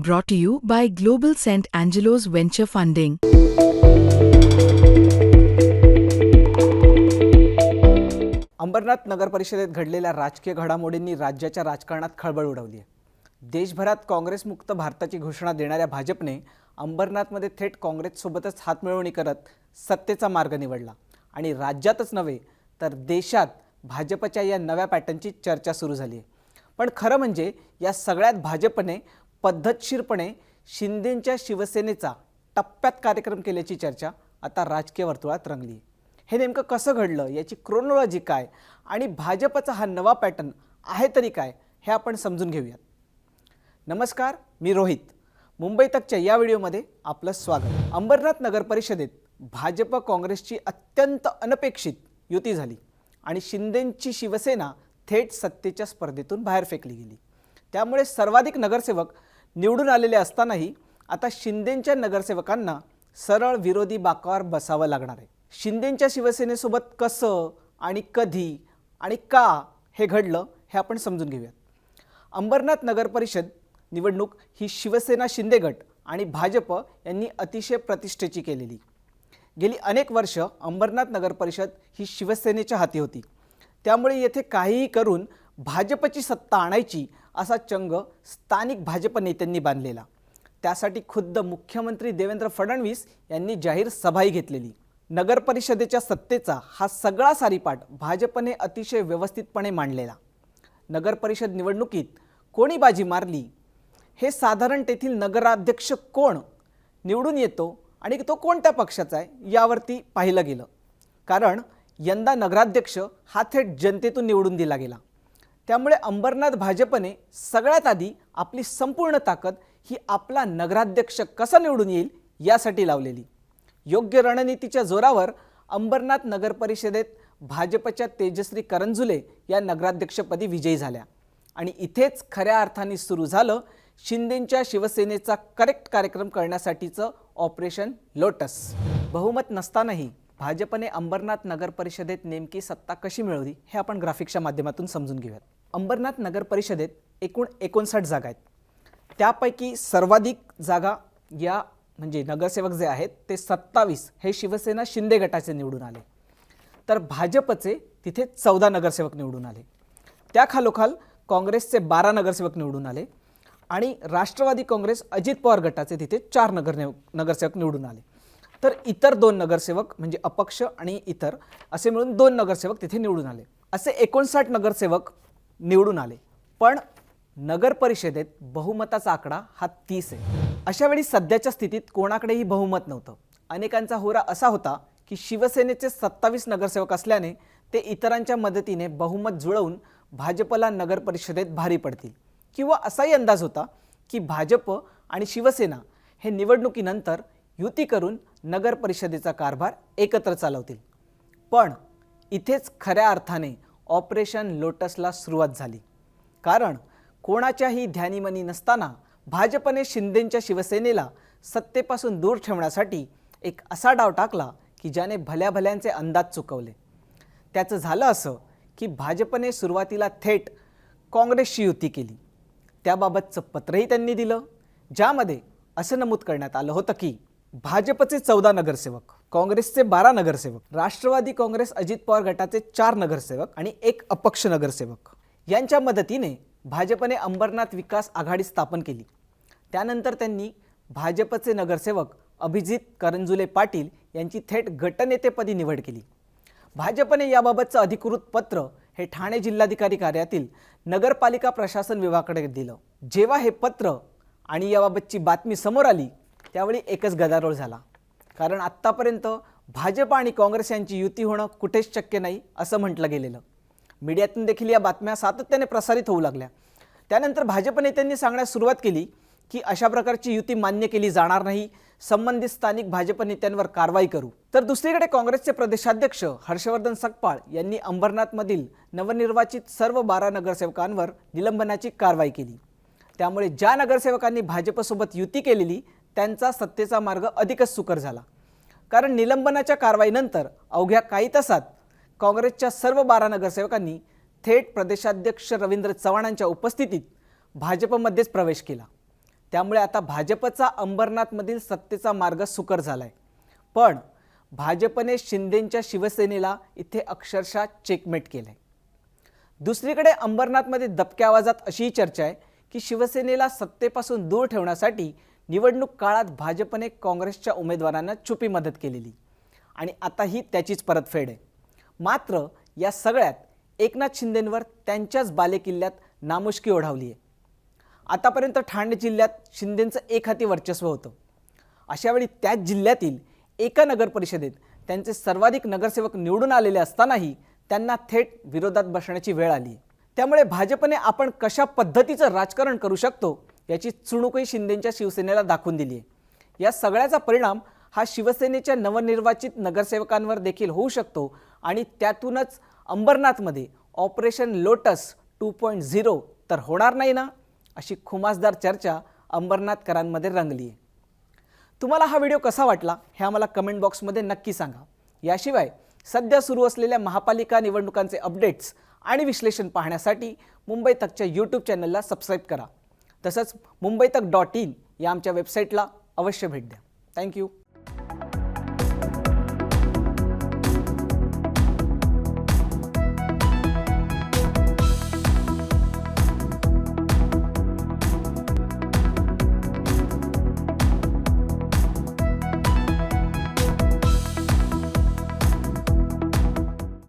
Brought to you by Global St. Angelo's Venture Funding. Ambernath नगर परिषदेत घडलेल्या राजकीय घडामोडींनी राज्याच्या राजकारणात खळबळ उडवली आहे. देशभरात काँग्रेसमुक्त भारताची घोषणा देणाऱ्या भाजपने अंबरनाथमध्ये थेट काँग्रेससोबतच हातमिळवणी करत सत्तेचा मार्ग निवडला आणि राज्यातच नव्हे तर देशात भाजपच्या या नव्या पॅटर्नची चर्चा सुरू झाली आहे. पण खरं म्हणजे या सगळ्यात भाजपने पद्धतशीरपणे शिंदेंच्या शिवसेनेचा टप्प्यात कार्यक्रम केल्याची चर्चा आता राजकीय वर्तुळात रंगली आहे. हे नेमकं कसं घडलं, याची क्रोनॉलॉजी काय आणि भाजपचा हा नवा पॅटर्न आहे तरी काय, हे आपण समजून घेऊयात. नमस्कार, मी रोहित. मुंबई तकच्या या व्हिडिओमध्ये आपलं स्वागत. अंबरनाथ नगर परिषदेत भाजप काँग्रेसची अत्यंत अनपेक्षित युती झाली आणि शिंदेंची शिवसेना थेट सत्तेच्या स्पर्धेतून बाहेर फेकली गेली. त्यामुळे सर्वाधिक नगरसेवक निवडून आलेले असतानाही आता शिंदेंच्या नगरसेवकांना सरळ विरोधी बाकावर बसावं लागणार आहे. शिंदेंच्या शिवसेनेसोबत कसं आणि कधी आणि का हे घडलं हे आपण समजून घेऊयात. अंबरनाथ नगर परिषद निवडणूक ही शिवसेना शिंदे गट आणि भाजप यांनी अतिशय प्रतिष्ठेची केलेली. गेली अनेक वर्ष अंबरनाथ नगर परिषद ही शिवसेनेच्या हाती होती. त्यामुळे येथे काहीही करून भाजपची सत्ता आणायची असा चंग स्थानिक भाजप नेत्यांनी बांधलेला. त्यासाठी खुद्द मुख्यमंत्री देवेंद्र फडणवीस यांनी जाहीर सभाही घेतलेली. नगर परिषदेच्या सत्तेचा हा सगळा सारीपाट भाजपने अतिशय व्यवस्थितपणे मांडलेला. नगर परिषद निवडणुकीत कोणी बाजी मारली, हे साधारण तेथील नगराध्यक्ष कोण निवडून येतो आणि तो कोणत्या पक्षाचा आहे यावरती पाहिलं गेलं. कारण यंदा नगराध्यक्ष हा थेट जनतेतून निवडून दिला गेला. त्यामुळे अंबरनाथ भाजपने सगळ्यात आधी आपली संपूर्ण ताकद ही आपला नगराध्यक्ष कसा निवडून येईल यासाठी लावलेली. योग्य रणनीतीच्या जोरावर अंबरनाथ नगर परिषदेत भाजपच्या तेजश्री करंजुले या नगराध्यक्षपदी विजयी झाल्या आणि इथेच खऱ्या अर्थाने सुरू झालं शिंदेंच्या शिवसेनेचा करेक्ट कार्यक्रम करण्यासाठीचं ऑपरेशन लोटस. बहुमत नसतानाही भाजपने अंबरनाथ नगर परिषदेत नेमकी सत्ता कशी मिळवली हे आपण ग्राफिक्सच्या माध्यमातून समजून घेऊयात. अंबरनाथ नगर परिषदेत एकूण 59 जागा आहेत. त्यापैकी सर्वाधिक जागा या म्हणजे नगरसेवक जे आहेत ते 27 हे शिवसेना शिंदे गटाचे निवडून आले, तर भाजपचे तिथे 14 नगरसेवक निवडून आले. त्याखालोखाल काँग्रेसचे 12 नगरसेवक निवडून आले आणि राष्ट्रवादी काँग्रेस अजित पवार गटाचे तिथे 4 नगरसेवक निवडून आले. तर इतर 2 नगरसेवक म्हणजे अपक्ष आणि इतर असे मिळून 2 नगरसेवक तिथे निवडून आले. असे 59 नगरसेवक निवडून आले. पण नगर परिषदेत बहुमताचा आकडा हा 30 आहे. अशा वेळी सध्याच्या स्थितीत कोणाकडेही बहुमत नव्हतं. अनेकांचा होरा असा होता की शिवसेनेचे 27 नगरसेवक असल्याने ते इतरांच्या मदतीने बहुमत जुळवून भाजपला नगर परिषदेत भारी पडतील, किंवा असाही अंदाज होता की भाजप आणि शिवसेना हे निवडणुकीनंतर युती करून नगर परिषदेचा कारभार एकत्र चालवतील. पण इथेच खऱ्या अर्थाने ऑपरेशन लोटसला सुरुवात झाली. कारण कोणाच्याही ध्यानीमनी नसताना भाजपने शिंदेंच्या शिवसेनेला सत्तेपासून दूर ठेवण्यासाठी एक असा डाव टाकला की ज्याने भल्या भल्यांचे अंदाज चुकवले. त्याचं झालं असं की भाजपने सुरुवातीला थेट काँग्रेसशी युती केली. त्याबाबतचं पत्रही त्यांनी दिलं, ज्यामध्ये असं नमूद करण्यात आलं होतं की भाजपचे 14 नगरसेवक, काँग्रेसचे 12 नगरसेवक, राष्ट्रवादी काँग्रेस अजित पवार गटाचे 4 नगरसेवक आणि 1 अपक्ष नगरसेवक यांच्या मदतीने भाजपने अंबरनाथ विकास आघाडी स्थापन केली. त्यानंतर त्यांनी भाजपचे नगरसेवक अभिजित करंजुले पाटील यांची थेट गटनेतेपदी निवड केली. भाजपने याबाबतचं अधिकृत पत्र हे ठाणे जिल्हाधिकारी कार्यालयातील नगरपालिका प्रशासन विभागाकडे दिलं. जेव्हा हे पत्र आणि याबाबतची बातमी समोर आली त्यावेळी एकच गदारोळ झाला. कारण आत्तापर्यंत भाजप आणि काँग्रेस यांची युती होणं कुठेच शक्य नाही असं म्हटलं गेलेलं. मीडियातून देखील या बातम्या सातत्याने प्रसारित होऊ लागल्या. त्यानंतर भाजप नेत्यांनी सांगण्यास सुरुवात केली की अशा प्रकारची युती मान्य केली जाणार नाही, संबंधित स्थानिक भाजप नेत्यांवर कारवाई करू. तर दुसरीकडे काँग्रेसचे प्रदेशाध्यक्ष हर्षवर्धन सकपाळ यांनी अंबरनाथमधील नवनिर्वाचित सर्व 12 नगरसेवकांवर निलंबनाची कारवाई केली. त्यामुळे ज्या नगरसेवकांनी भाजपसोबत युती केलेली त्यांचा सत्तेचा मार्ग अधिकच सुकर झाला. कारण निलंबनाच्या कारवाईनंतर अवघ्या काही तासात काँग्रेसच्या सर्व 12 नगरसेवकांनी थेट प्रदेशाध्यक्ष रवींद्र चव्हाणांच्या उपस्थितीत भाजपमध्येच प्रवेश केला. त्यामुळे आता भाजपचा अंबरनाथमधील सत्तेचा मार्ग सुकर झालाय. पण भाजपने शिंदेंच्या शिवसेनेला इथे अक्षरशः चेकमेट केलंय. दुसरीकडे अंबरनाथमध्ये दबक्या आवाजात अशीही चर्चा आहे की शिवसेनेला सत्तेपासून दूर ठेवण्यासाठी निवडणूक काळात भाजपने काँग्रेसच्या उमेदवारांना छुपी मदत केलेली आणि आता ही त्याचीच परतफेड आहे. मात्र या सगळ्यात एकनाथ शिंदेंवर त्यांच्याच बालेकिल्ल्यात नामुष्की ओढावली आहे. आतापर्यंत ठाणे जिल्ह्यात शिंदेंचं एकहाती वर्चस्व होतं. अशावेळी त्याच जिल्ह्यातील एका नगर परिषदेत त्यांचे सर्वाधिक नगरसेवक निवडून आलेले असतानाही त्यांना थेट विरोधात बसण्याची वेळ आली. त्यामुळे भाजपने आपण कशा पद्धतीचं राजकारण करू शकतो याची चुणूकही शिंदेंच्या शिवसेनेला दाखवून दिली आहे. या सगळ्याचा परिणाम हा शिवसेनेच्या नवनिर्वाचित नगरसेवकांवर देखील होऊ शकतो आणि त्यातूनच अंबरनाथमध्ये ऑपरेशन लोटस 2.0 तर होणार नाही ना, अशी खुमासदार चर्चा अंबरनाथकरांमध्ये रंगली आहे. तुम्हाला हा व्हिडिओ कसा वाटला हे आम्हाला कमेंट बॉक्समध्ये नक्की सांगा. याशिवाय सध्या सुरू असलेल्या महापालिका निवडणुकांचे अपडेट्स आणि विश्लेषण पाहण्यासाठी मुंबई तकच्या यूट्यूब चॅनलला सबस्क्राईब करा. तसंच मुंबईतक.in या आमच्या वेबसाईटला अवश्य भेट द्या. थँक्यू.